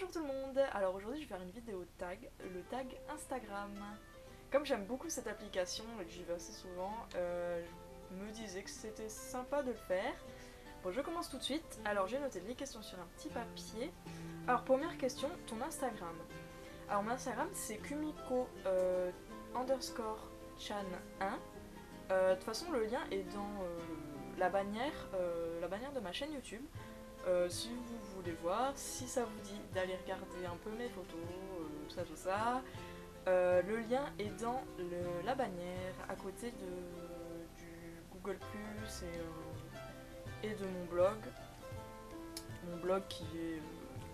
Bonjour tout le monde. Alors aujourd'hui je vais faire une vidéo tag, le tag Instagram. Comme j'aime beaucoup cette application et que j'y vais assez souvent, je me disais que c'était sympa de le faire. Bon, je commence tout de suite. Alors j'ai noté les questions sur un petit papier. Alors première question, ton Instagram. Alors mon Instagram c'est kumiko underscore chan 1. De toute façon le lien est dans la bannière de ma chaîne YouTube. Si vous voulez voir, si ça vous dit d'aller regarder un peu mes photos, tout ça, le lien est dans la bannière à côté du Google Plus et de mon blog. Mon blog qui est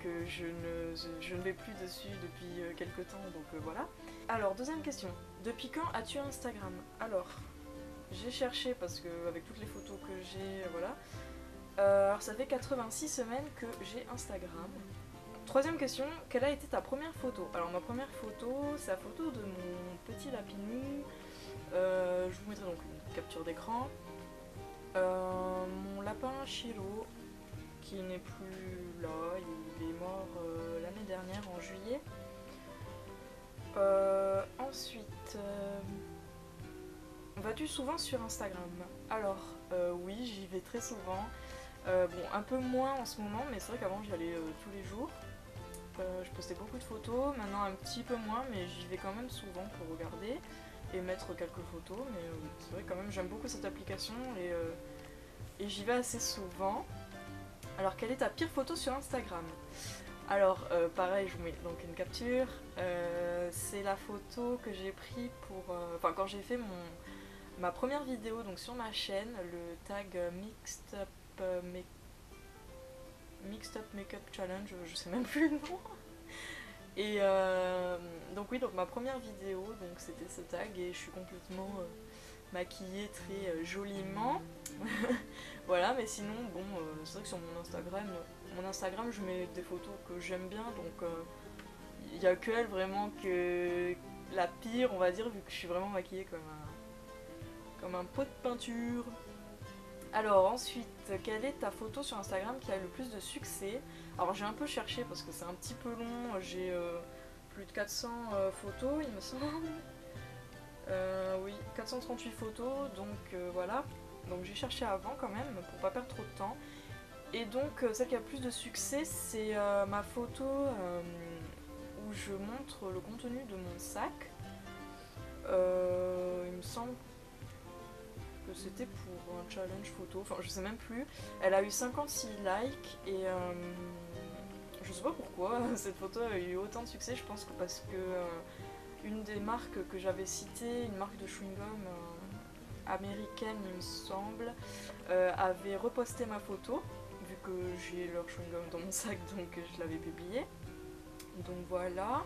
que je ne vais plus dessus depuis quelques temps, donc voilà. Alors, deuxième question. Depuis quand as-tu Instagram? Alors, j'ai cherché parce que avec toutes les photos que j'ai, voilà. Alors ça fait 86 semaines que j'ai Instagram. Troisième question, quelle a été ta première photo? Alors ma première photo, c'est la photo de mon petit lapinou. Je vous mettrai donc une capture d'écran. Mon lapin Shiro, qui n'est plus là, il est mort l'année dernière en juillet. Ensuite, vas-tu souvent sur Instagram? Alors, oui, j'y vais très souvent. Bon, un peu moins en ce moment, mais c'est vrai qu'avant j'y allais tous les jours. Je postais beaucoup de photos, maintenant un petit peu moins, mais j'y vais quand même souvent pour regarder et mettre quelques photos. Mais c'est vrai quand même, j'aime beaucoup cette application et j'y vais assez souvent. Alors, quelle est ta pire photo sur Instagram? Alors, pareil, je vous mets donc une capture. C'est la photo que j'ai prise pour. Enfin, quand j'ai fait ma première vidéo donc sur ma chaîne, le tag Mixed Up Makeup Challenge, je sais même plus le nom. Et donc oui, donc ma première vidéo, donc c'était ce tag et je suis complètement maquillée très joliment. Voilà, mais sinon, bon, c'est vrai que sur mon Instagram, je mets des photos que j'aime bien, donc il n'y a que elle vraiment que la pire, on va dire, vu que je suis vraiment maquillée comme un pot de peinture. Alors ensuite, quelle est ta photo sur Instagram qui a le plus de succès? Alors j'ai un peu cherché parce que c'est un petit peu long, j'ai plus de 400 photos il me semble. Oui, 438 photos, donc voilà. Donc j'ai cherché avant quand même pour pas perdre trop de temps. Et donc celle qui a le plus de succès c'est ma photo où je montre le contenu de mon sac. Il me semble que c'était pour un challenge photo, enfin je sais même plus. Elle a eu 56 likes et je sais pas pourquoi cette photo a eu autant de succès, je pense que parce que une des marques que j'avais citées, une marque de chewing-gum américaine il me semble, avait reposté ma photo, vu que j'ai leur chewing-gum dans mon sac donc je l'avais publié. Donc voilà.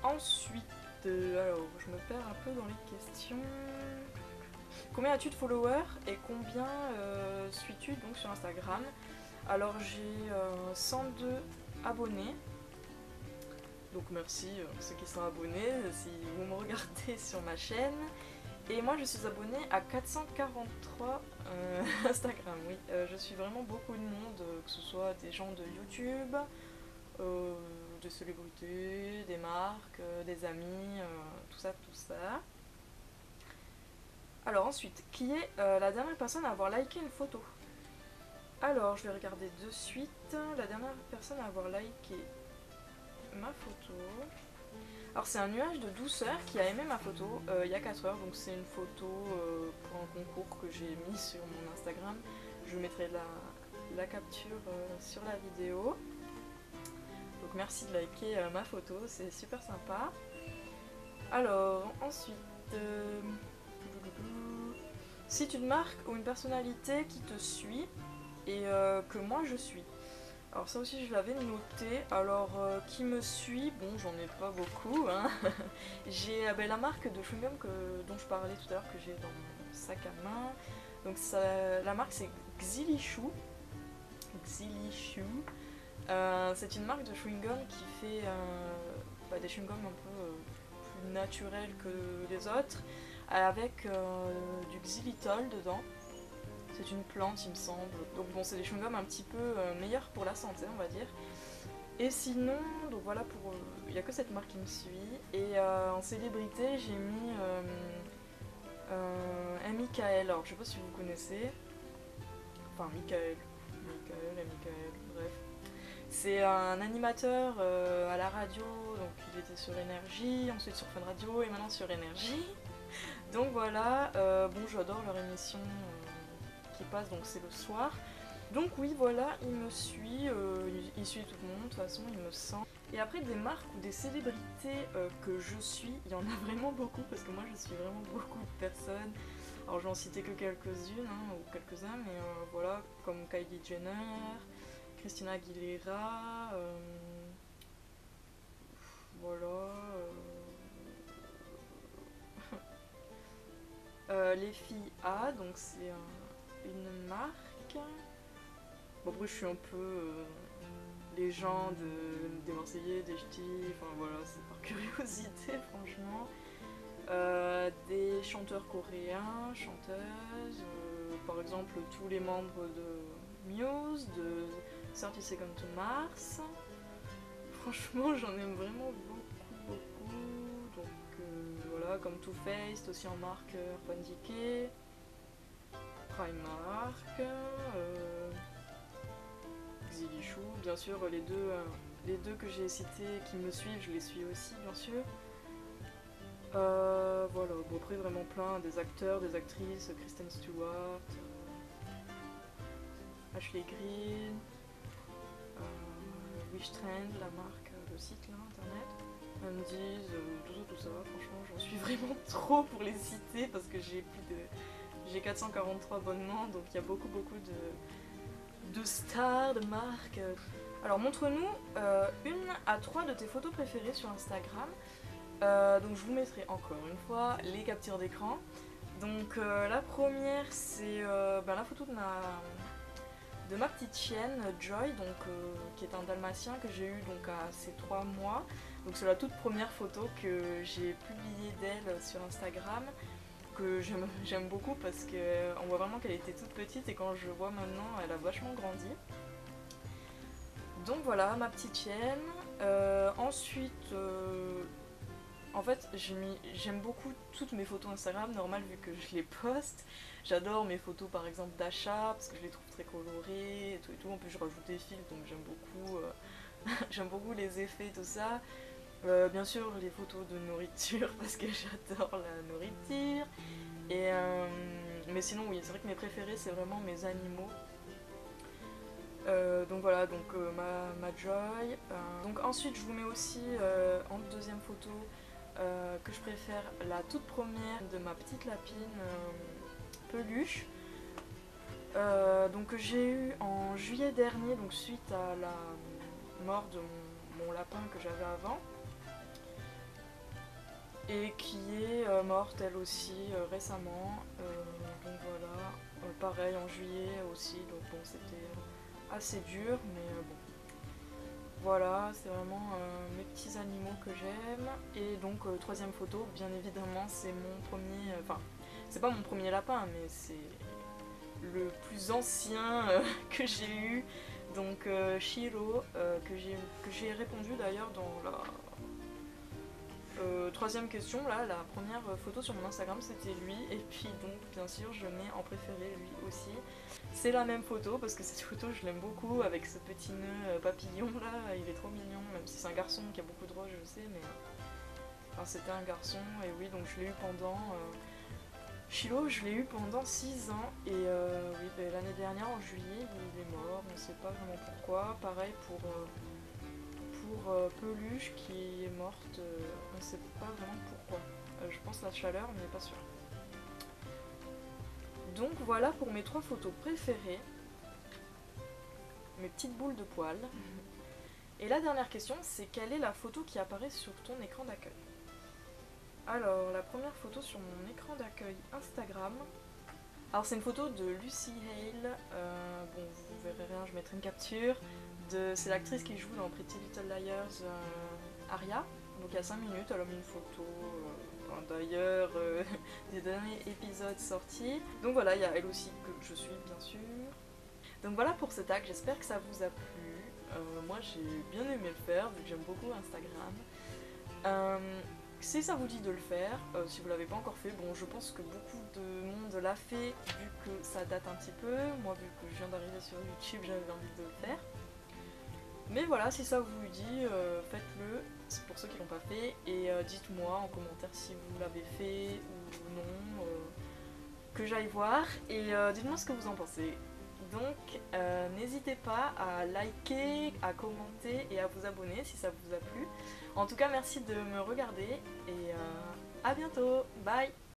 Ensuite, alors je me perds un peu dans les questions. Combien as-tu de followers et combien suis-tu donc sur Instagram? Alors j'ai 102 abonnés. Donc merci ceux qui sont abonnés si vous me regardez sur ma chaîne. Et moi je suis abonnée à 443 Instagram, oui. Je suis vraiment beaucoup de monde, que ce soit des gens de YouTube, des célébrités, des marques, des amis, tout ça, tout ça. Alors ensuite, qui est la dernière personne à avoir liké une photo? Alors, je vais regarder de suite. La dernière personne à avoir liké ma photo. Alors, c'est un nuage de douceur qui a aimé ma photo il y a 4 heures. Donc, c'est une photo pour un concours que j'ai mis sur mon Instagram. Je mettrai la capture sur la vidéo. Donc, merci de liker ma photo, c'est super sympa. Alors, ensuite. Cite une marque ou une personnalité qui te suit et que moi je suis. Alors ça aussi je l'avais noté. Alors qui me suit, bon j'en ai pas beaucoup. Hein. J'ai la marque de chewing-gum dont je parlais tout à l'heure que j'ai dans mon sac à main. Donc ça, la marque c'est Xilichou. Xilichou. C'est une marque de chewing-gum qui fait des chewing-gums un peu plus naturels que les autres avec du xylitol dedans. C'est une plante, il me semble. Donc bon, c'est des chewing-gums un petit peu meilleurs pour la santé, on va dire. Et sinon, donc voilà, pour il n'y a que cette marque qui me suit. Et en célébrité, j'ai mis un Michael. Alors, je sais pas si vous connaissez. Enfin, Michael, bref. C'est un animateur à la radio, donc il était sur Énergie, ensuite sur Fun Radio et maintenant sur Énergie. Donc voilà, bon, j'adore leur émission qui passe, donc c'est le soir. Donc oui, voilà, il me suit, il suit tout le monde, de toute façon, il me sent. Et après, des marques ou des célébrités que je suis, il y en a vraiment beaucoup, parce que moi je suis vraiment beaucoup de personnes. Alors je vais en citer que quelques-unes, hein, ou quelques-uns, mais voilà, comme Kylie Jenner, Christina Aguilera, voilà. Les filles A, donc c'est une marque. Bon, après, je suis un peu les gens des Marseillais, des Ch'tis, enfin voilà, c'est par curiosité, franchement. Des chanteurs coréens, chanteuses, par exemple tous les membres de Muse, de 30 Seconds to Mars. Franchement, j'en aime vraiment beaucoup. Donc voilà, comme Too Faced, aussi en marque Urban Decay, Primark, Xilichou, bien sûr, les deux que j'ai cités qui me suivent, je les suis aussi, bien sûr. Voilà, bon après vraiment plein, des acteurs, des actrices, Kristen Stewart, Ashley Greene, Wish Trend, la marque, le site là, internet, Undies, tout ça, franchement j'en suis vraiment trop pour les citer parce que j'ai 443 abonnements, donc il y a beaucoup de stars, de marques. Alors montre-nous 1 à 3 de tes photos préférées sur Instagram. Donc je vous mettrai encore une fois les captures d'écran. Donc la première c'est la photo de ma petite chienne Joy, donc, qui est un dalmatien que j'ai eu donc, à ses 3 mois. Donc c'est la toute première photo que j'ai publiée d'elle sur Instagram, que j'aime beaucoup parce qu'on voit vraiment qu'elle était toute petite et quand je vois maintenant elle a vachement grandi. Donc voilà ma petite chienne. Ensuite en fait, j'aime beaucoup toutes mes photos Instagram, normal vu que je les poste. J'adore mes photos par exemple d'achat parce que je les trouve très colorées et tout. En plus, je rajoute des filtres donc j'aime beaucoup, j'aime beaucoup les effets, tout ça. Bien sûr, les photos de nourriture parce que j'adore la nourriture. Mais sinon, oui, c'est vrai que mes préférés, c'est vraiment mes animaux. Donc voilà, donc ma Joy. Donc ensuite, je vous mets aussi en deuxième photo que je préfère la toute première de ma petite lapine peluche, donc que j'ai eu en juillet dernier, donc suite à la mort de mon lapin que j'avais avant, et qui est morte elle aussi récemment. Donc voilà, pareil en juillet aussi, donc bon c'était assez dur, mais bon. Voilà, c'est vraiment mes petits animaux que j'aime. Et donc troisième photo, bien évidemment, c'est mon premier... Enfin, c'est pas mon premier lapin, mais c'est le plus ancien que j'ai eu. Donc Shiro, que j'ai répondu d'ailleurs dans la troisième question. Là, la première photo sur mon Instagram, c'était lui. Et puis donc, bien sûr, je mets en préféré lui aussi. C'est la même photo parce que cette photo je l'aime beaucoup avec ce petit nœud papillon là, il est trop mignon, même si c'est un garçon qui a beaucoup de rôles, je sais, mais enfin, c'était un garçon. Et oui, donc je l'ai eu pendant Chilo, je l'ai eu pendant 6 ans et oui, l'année dernière en juillet il est mort, on sait pas vraiment pourquoi. Pareil pour Peluche qui est morte, on sait pas vraiment pourquoi. Je pense la chaleur mais pas sûr. Donc voilà pour mes 3 photos préférées, mes petites boules de poils. Et la dernière question, c'est quelle est la photo qui apparaît sur ton écran d'accueil? Alors, la première photo sur mon écran d'accueil Instagram, alors c'est une photo de Lucy Hale, bon vous verrez rien, je mettrai une capture, c'est l'actrice qui joue dans Pretty Little Liars, Aria. Donc il y a 5 minutes, elle a mis une photo, enfin, d'ailleurs des derniers épisodes sortis. Donc voilà, il y a elle aussi que je suis bien sûr. Donc voilà pour ce tag, j'espère que ça vous a plu. Moi j'ai bien aimé le faire vu que j'aime beaucoup Instagram. Si ça vous dit de le faire, si vous l'avez pas encore fait, bon je pense que beaucoup de monde l'a fait vu que ça date un petit peu. Moi vu que je viens d'arriver sur YouTube j'avais envie de le faire. Mais voilà, si ça vous dit, faites-le, c'est pour ceux qui l'ont pas fait, et dites-moi en commentaire si vous l'avez fait ou non, que j'aille voir, et dites-moi ce que vous en pensez. Donc n'hésitez pas à liker, à commenter et à vous abonner si ça vous a plu. En tout cas merci de me regarder et à bientôt, bye.